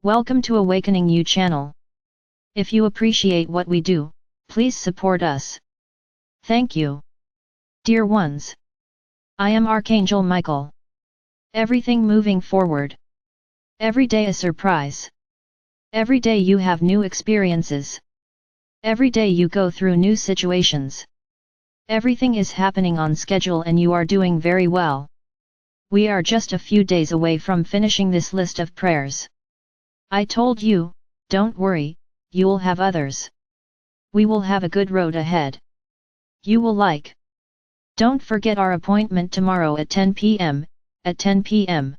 Welcome to AwakeningYOU channel. If you appreciate what we do, please support us. Thank you. Dear ones, I am Archangel Michael. Everything moving forward. Every day a surprise. Every day you have new experiences. Every day you go through new situations. Everything is happening on schedule and you are doing very well. We are just a few days away from finishing this list of prayers. I told you, don't worry, you'll have others. We will have a good road ahead. You will like. Don't forget our appointment tomorrow at 10 p.m. At 10 p.m.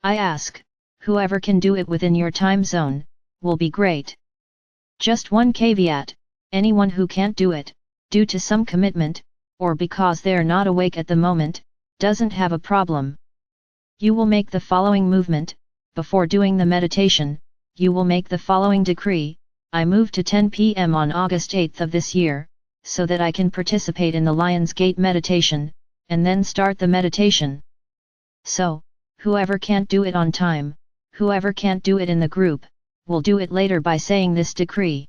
I ask, whoever can do it within your time zone, will be great. Just one caveat, anyone who can't do it, due to some commitment, or because they're not awake at the moment, doesn't have a problem. You will make the following movement, before doing the meditation, you will make the following decree: I move to 10 p.m. on August 8th of this year, so that I can participate in the Lion's Gate meditation, and then start the meditation. So, whoever can't do it on time, whoever can't do it in the group, will do it later by saying this decree.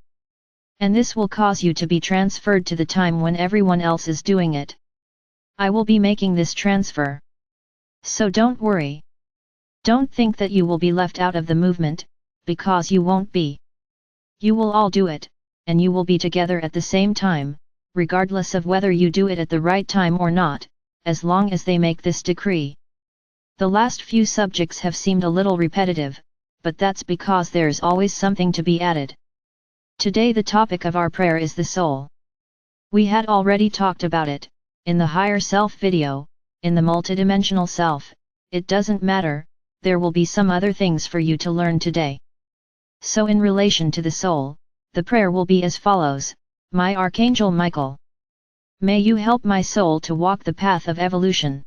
And this will cause you to be transferred to the time when everyone else is doing it. I will be making this transfer. So don't worry. Don't think that you will be left out of the movement, because you won't be. You will all do it, and you will be together at the same time, regardless of whether you do it at the right time or not, as long as they make this decree. The last few subjects have seemed a little repetitive, but that's because there's always something to be added. Today the topic of our prayer is the soul. We had already talked about it, in the higher self video, in the multidimensional self. It doesn't matter, there will be some other things for you to learn today. So in relation to the soul, the prayer will be as follows: My Archangel Michael, may you help my soul to walk the path of evolution.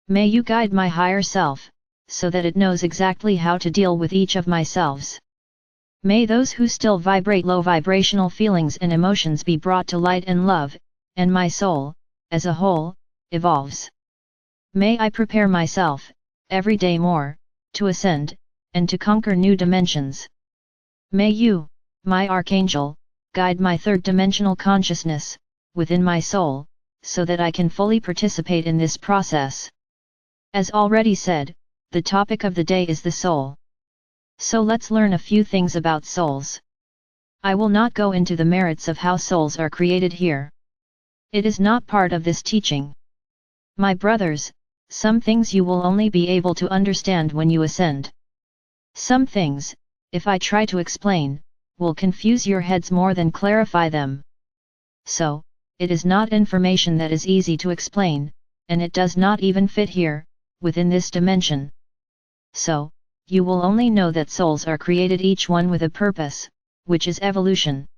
May you guide my higher self, so that it knows exactly how to deal with each of my selves. May those who still vibrate low vibrational feelings and emotions be brought to light and love, and my soul, as a whole, evolves. May I prepare myself, every day more, to ascend, and to conquer new dimensions. May you, my Archangel, guide my third-dimensional consciousness, within my soul, so that I can fully participate in this process. As already said, the topic of the day is the soul. So let's learn a few things about souls. I will not go into the merits of how souls are created here. It is not part of this teaching. My brothers, some things you will only be able to understand when you ascend. Some things, if I try to explain, will confuse your heads more than clarify them. So, it is not information that is easy to explain, and it does not even fit here, within this dimension. So, you will only know that souls are created, each one with a purpose, which is evolution.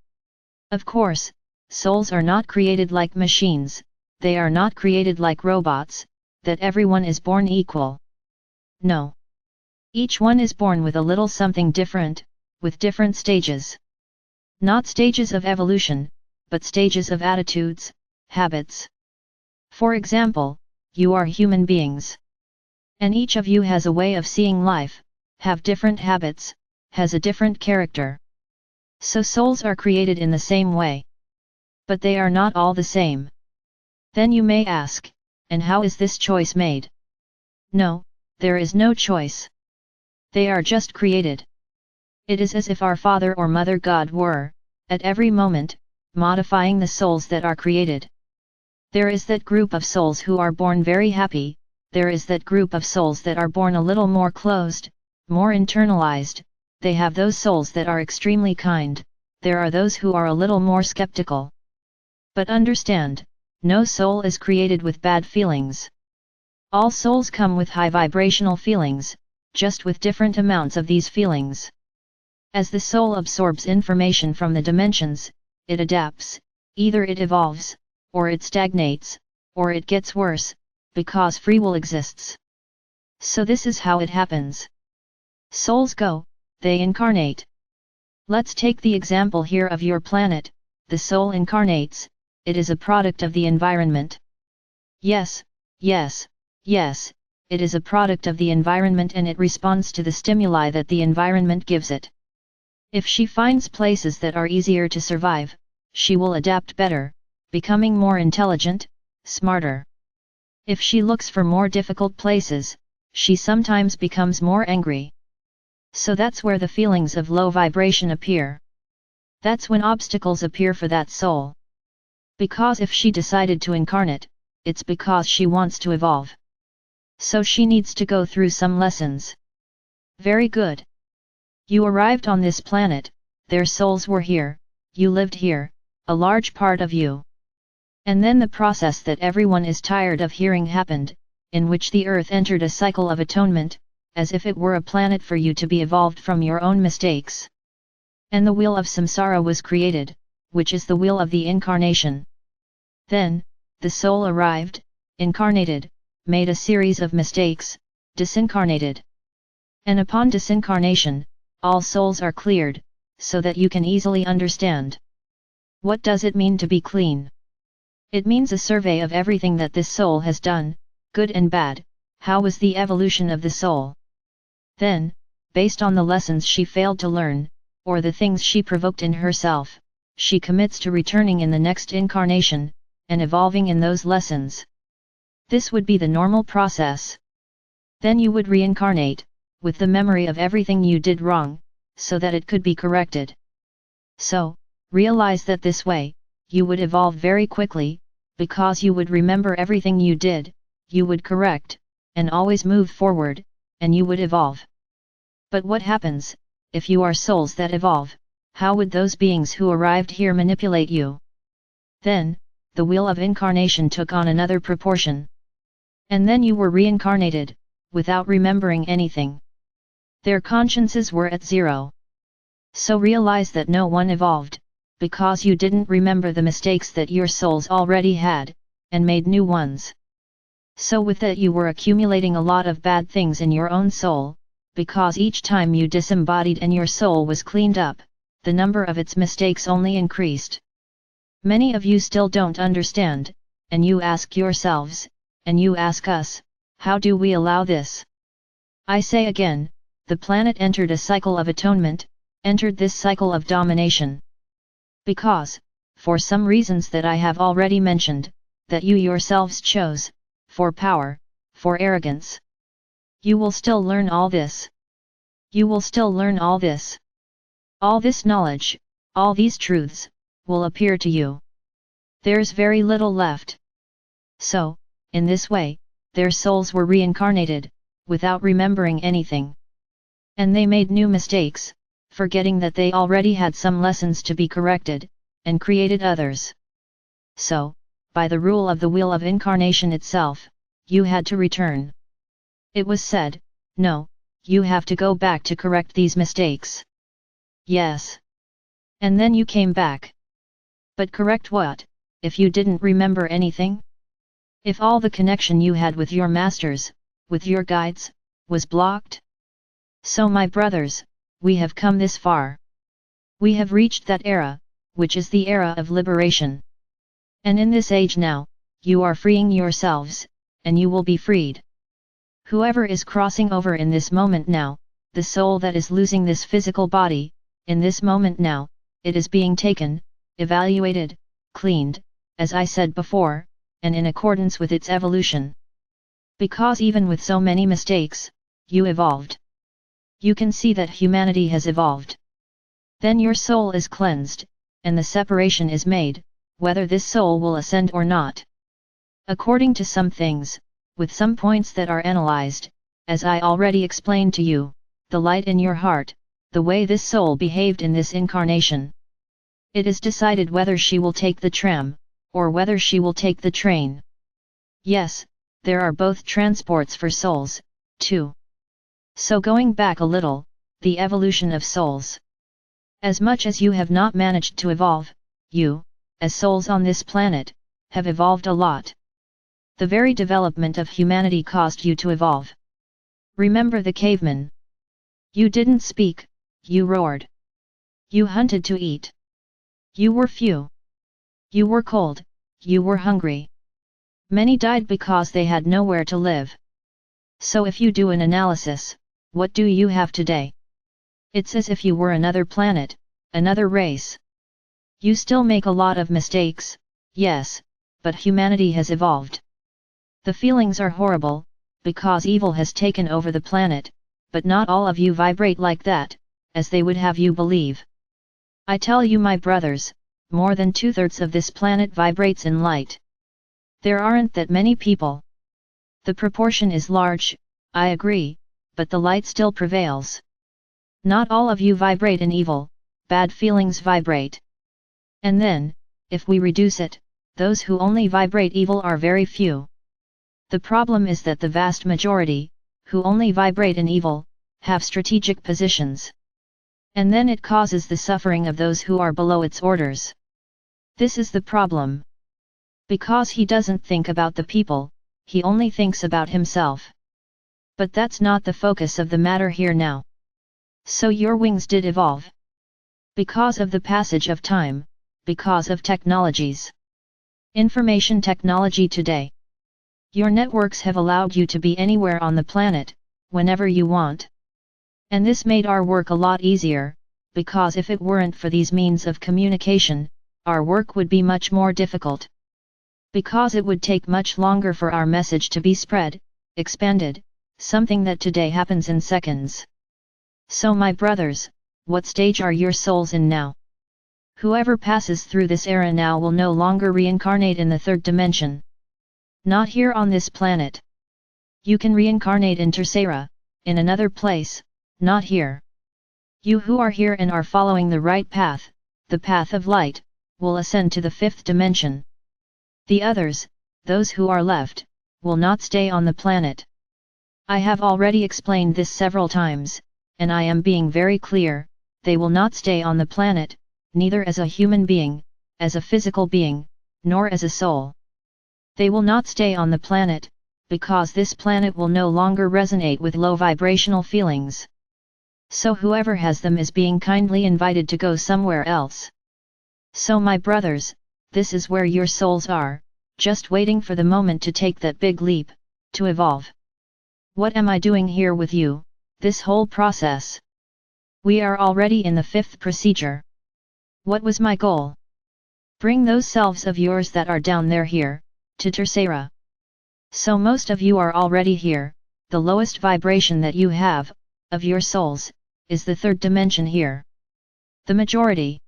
Of course, souls are not created like machines, they are not created like robots, that everyone is born equal. No. Each one is born with a little something different, with different stages. Not stages of evolution, but stages of attitudes, habits. For example, you are human beings. And each of you has a way of seeing life, have different habits, has a different character. So souls are created in the same way. But they are not all the same. Then you may ask, and how is this choice made? No, there is no choice. They are just created. It is as if our Father or Mother God were, at every moment, modifying the souls that are created. There is that group of souls who are born very happy, there is that group of souls that are born a little more closed, more internalized, they have those souls that are extremely kind, there are those who are a little more skeptical. But understand, no soul is created with bad feelings. All souls come with high vibrational feelings, just with different amounts of these feelings. As the soul absorbs information from the dimensions, it adapts, either it evolves, or it stagnates, or it gets worse, because free will exists. So this is how it happens. Souls go, they incarnate. Let's take the example here of your planet. The soul incarnates, it is a product of the environment. Yes, yes, yes, it is a product of the environment and it responds to the stimuli that the environment gives it. If she finds places that are easier to survive, she will adapt better, becoming more intelligent, smarter. If she looks for more difficult places, she sometimes becomes more angry. So that's where the feelings of low vibration appear. That's when obstacles appear for that soul. Because if she decided to incarnate, it's because she wants to evolve. So she needs to go through some lessons. Very good. You arrived on this planet, their souls were here, you lived here, a large part of you. And then the process that everyone is tired of hearing happened, in which the earth entered a cycle of atonement, as if it were a planet for you to be evolved from your own mistakes. And the wheel of samsara was created, which is the wheel of the incarnation. Then, the soul arrived, incarnated, made a series of mistakes, disincarnated. And upon disincarnation, all souls are cleared, so that you can easily understand. What does it mean to be clean? It means a survey of everything that this soul has done, good and bad. How was the evolution of the soul? Then, based on the lessons she failed to learn, or the things she provoked in herself, she commits to returning in the next incarnation, and evolving in those lessons. This would be the normal process. Then you would reincarnate, with the memory of everything you did wrong, so that it could be corrected. So, realize that this way, you would evolve very quickly, because you would remember everything you did, you would correct, and always move forward, and you would evolve. But what happens, if you are souls that evolve, how would those beings who arrived here manipulate you? Then, the wheel of incarnation took on another proportion. And then you were reincarnated, without remembering anything. Their consciences were at zero. So realize that no one evolved, because you didn't remember the mistakes that your souls already had, and made new ones. So with that you were accumulating a lot of bad things in your own soul, because each time you disembodied and your soul was cleaned up, the number of its mistakes only increased. Many of you still don't understand, and you ask yourselves, and you ask us, how do we allow this? I say again, the planet entered a cycle of atonement, entered this cycle of domination. Because, for some reasons that I have already mentioned, that you yourselves chose, for power, for arrogance. You will still learn all this. You will still learn all this. All this knowledge, all these truths, will appear to you. There's very little left. So, in this way, their souls were reincarnated, without remembering anything. And they made new mistakes, forgetting that they already had some lessons to be corrected, and created others. So, by the rule of the wheel of incarnation itself, you had to return. It was said, no, you have to go back to correct these mistakes. Yes. And then you came back. But correct what, if you didn't remember anything? If all the connection you had with your masters, with your guides, was blocked? So my brothers, we have come this far. We have reached that era, which is the era of liberation. And in this age now, you are freeing yourselves, and you will be freed. Whoever is crossing over in this moment now, the soul that is losing this physical body, in this moment now, it is being taken, evaluated, cleaned, as I said before, and in accordance with its evolution. Because even with so many mistakes, you evolved. You can see that humanity has evolved. Then your soul is cleansed, and the separation is made, whether this soul will ascend or not. According to some things, with some points that are analyzed, as I already explained to you, the light in your heart, the way this soul behaved in this incarnation. It is decided whether she will take the tram, or whether she will take the train. Yes, there are both transports for souls, too. So going back a little, the evolution of souls. As much as you have not managed to evolve, you, as souls on this planet, have evolved a lot. The very development of humanity caused you to evolve. Remember the cavemen. You didn't speak, you roared. You hunted to eat. You were few. You were cold, you were hungry. Many died because they had nowhere to live. So if you do an analysis, what do you have today? It's as if you were another planet, another race. You still make a lot of mistakes, yes, but humanity has evolved. The feelings are horrible, because evil has taken over the planet, but not all of you vibrate like that, as they would have you believe. I tell you my brothers, more than 2/3 of this planet vibrates in light. There aren't that many people. The proportion is large, I agree, but the light still prevails. Not all of you vibrate in evil, bad feelings vibrate. And then, if we reduce it, those who only vibrate evil are very few. The problem is that the vast majority, who only vibrate in evil, have strategic positions. And then it causes the suffering of those who are below its orders. This is the problem. Because he doesn't think about the people, he only thinks about himself. But that's not the focus of the matter here now. So your wings did evolve. Because of the passage of time, because of technologies. Information technology today. Your networks have allowed you to be anywhere on the planet, whenever you want. And this made our work a lot easier, because if it weren't for these means of communication, our work would be much more difficult. Because it would take much longer for our message to be spread, expanded, something that today happens in seconds. So my brothers, what stage are your souls in now? Whoever passes through this era now will no longer reincarnate in the third dimension. Not here on this planet. You can reincarnate in Tercera, in another place, not here. You who are here and are following the right path, the path of light, will ascend to the fifth dimension. The others, those who are left, will not stay on the planet. I have already explained this several times, and I am being very clear, they will not stay on the planet, neither as a human being, as a physical being, nor as a soul. They will not stay on the planet, because this planet will no longer resonate with low vibrational feelings. So whoever has them is being kindly invited to go somewhere else. So my brothers, this is where your souls are, just waiting for the moment to take that big leap, to evolve. What am I doing here with you, this whole process? We are already in the fifth procedure. What was my goal? Bring those selves of yours that are down there here, to Tercera. So most of you are already here, the lowest vibration that you have, of your souls, is the third dimension here. The majority.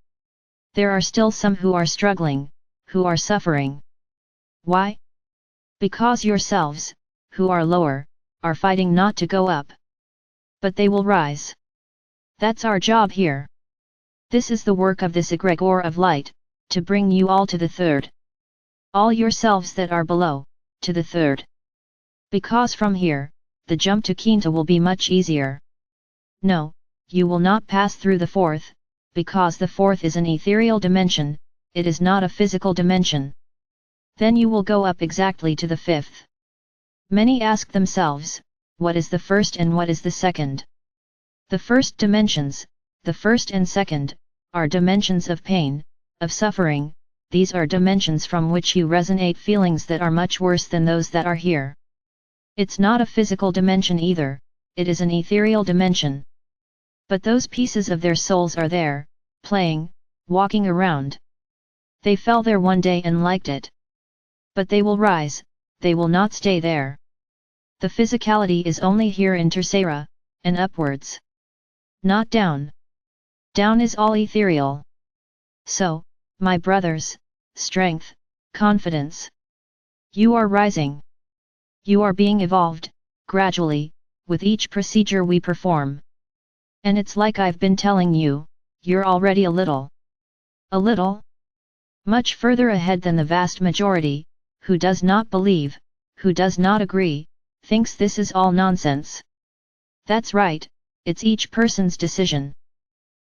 There are still some who are struggling, who are suffering. Why? Because yourselves, who are lower, are fighting not to go up. But they will rise. That's our job here. This is the work of this egregore of light, to bring you all to the third. All yourselves that are below, to the third. Because from here, the jump to Quinta will be much easier. No, you will not pass through the fourth, because the fourth is an ethereal dimension, it is not a physical dimension. Then you will go up exactly to the fifth. Many ask themselves, what is the first and what is the second? The first dimensions, the first and second, are dimensions of pain, of suffering. These are dimensions from which you resonate feelings that are much worse than those that are here. It's not a physical dimension either, it is an ethereal dimension. But those pieces of their souls are there, playing, walking around. They fell there one day and liked it. But they will rise, they will not stay there. The physicality is only here in Tercera, and upwards. Not down. Down is all ethereal. So, my brothers, strength, confidence. You are rising. You are being evolved, gradually, with each procedure we perform. And it's like I've been telling you, you're already a little. A little? Much further ahead than the vast majority, who does not believe, who does not agree, thinks this is all nonsense. That's right, it's each person's decision.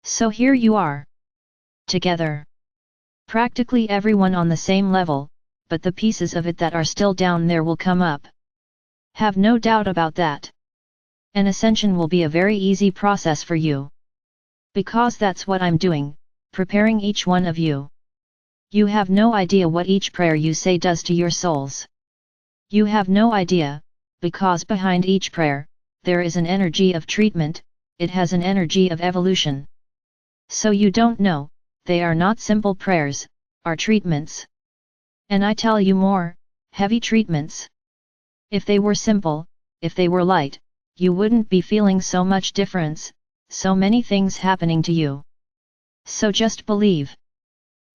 So here you are. Together. Practically everyone on the same level, but the pieces of it that are still down there will come up. Have no doubt about that. An ascension will be a very easy process for you. Because that's what I'm doing, preparing each one of you. You have no idea what each prayer you say does to your souls. You have no idea, because behind each prayer, there is an energy of treatment, it has an energy of evolution. So you don't know, they are not simple prayers, are treatments. And I tell you more, heavy treatments. If they were simple, if they were light, you wouldn't be feeling so much difference, so many things happening to you. So just believe.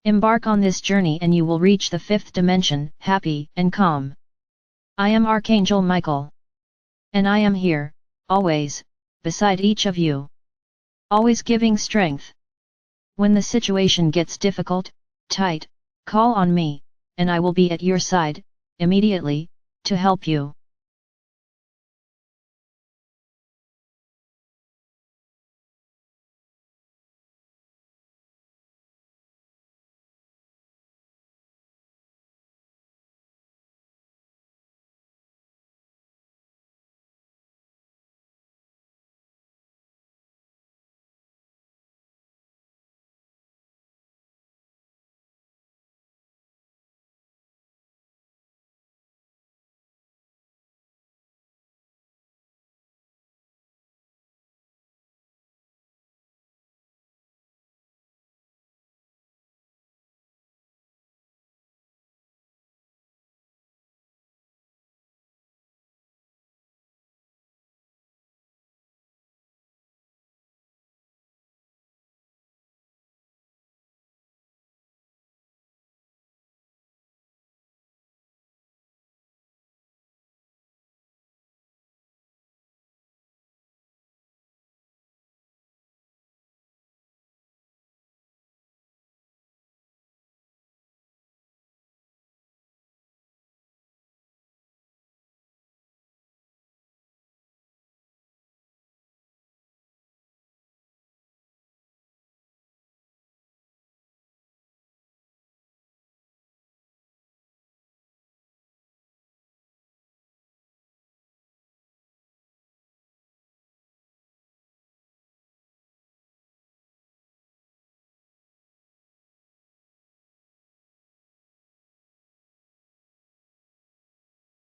Embark on this journey and you will reach the fifth dimension, happy and calm. I am Archangel Michael. And I am here, always, beside each of you. Always giving strength. When the situation gets difficult, tight, call on me, and I will be at your side, immediately, to help you.